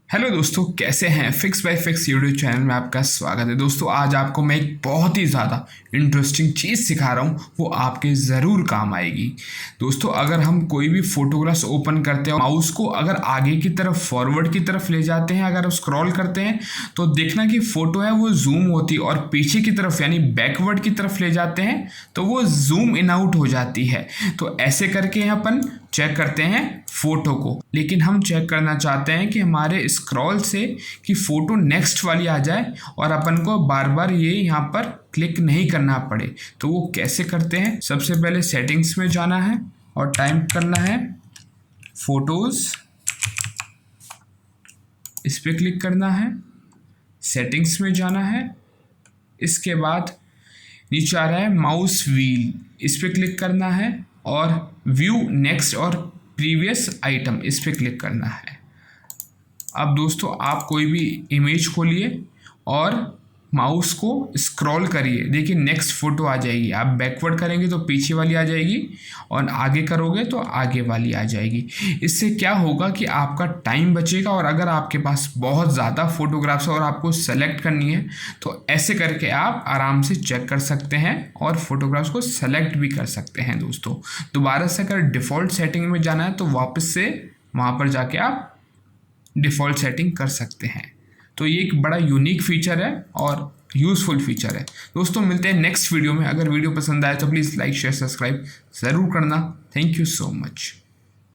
Hello दोस्तों, कैसे हैं। Fix by fix YouTube channel में आपका स्वागत है। दोस्तों आज आपको मैं एक बहुत ही ज़्यादा इंटरेस्टिंग चीज़ सिखा रहा हूँ, वो आपके ज़रूर काम आएगी। दोस्तों अगर हम कोई भी फोटोग्राफ्स ओपन करते हैं, माउस को अगर आगे की तरफ फॉरवर्ड की तरफ ले जाते हैं, अगर स्क्रॉल करते हैं तो देखना कि फ़ोटो है वो जूम होती है, और पीछे की तरफ यानी बैकवर्ड की तरफ ले जाते हैं तो वो जूम इन आउट हो जाती है। तो ऐसे करके अपन चेक करते हैं फोटो को, लेकिन हम चेक करना चाहते हैं कि हमारे स्क्रॉल से कि फ़ोटो नेक्स्ट वाली आ जाए और अपन को बार बार ये यहाँ पर क्लिक नहीं करना पड़े। तो वो कैसे करते हैं, सबसे पहले सेटिंग्स में जाना है और टाइप करना है फोटोज़, इस पर क्लिक करना है, सेटिंग्स में जाना है, इसके बाद नीचे आ रहा है माउस व्हील, इस पर क्लिक करना है और व्यू नेक्स्ट और प्रीवियस आइटम, इस पर क्लिक करना है। अब दोस्तों आप कोई भी इमेज खोलिए और माउस को स्क्रॉल करिए, देखिए नेक्स्ट फ़ोटो आ जाएगी। आप बैकवर्ड करेंगे तो पीछे वाली आ जाएगी और आगे करोगे तो आगे वाली आ जाएगी। इससे क्या होगा कि आपका टाइम बचेगा, और अगर आपके पास बहुत ज़्यादा फोटोग्राफ्स और आपको सेलेक्ट करनी है तो ऐसे करके आप आराम से चेक कर सकते हैं और फोटोग्राफ्स को सेलेक्ट भी कर सकते हैं। दोस्तों दोबारा से अगर डिफ़ॉल्ट सेटिंग में जाना है तो वापस से वहाँ पर जाके आप डिफ़ॉल्ट सेटिंग कर सकते हैं। तो ये एक बड़ा यूनिक फीचर है और यूज़फुल फीचर है। दोस्तों मिलते हैं नेक्स्ट वीडियो में। अगर वीडियो पसंद आए तो प्लीज़ लाइक शेयर सब्सक्राइब ज़रूर करना। Thank you so much.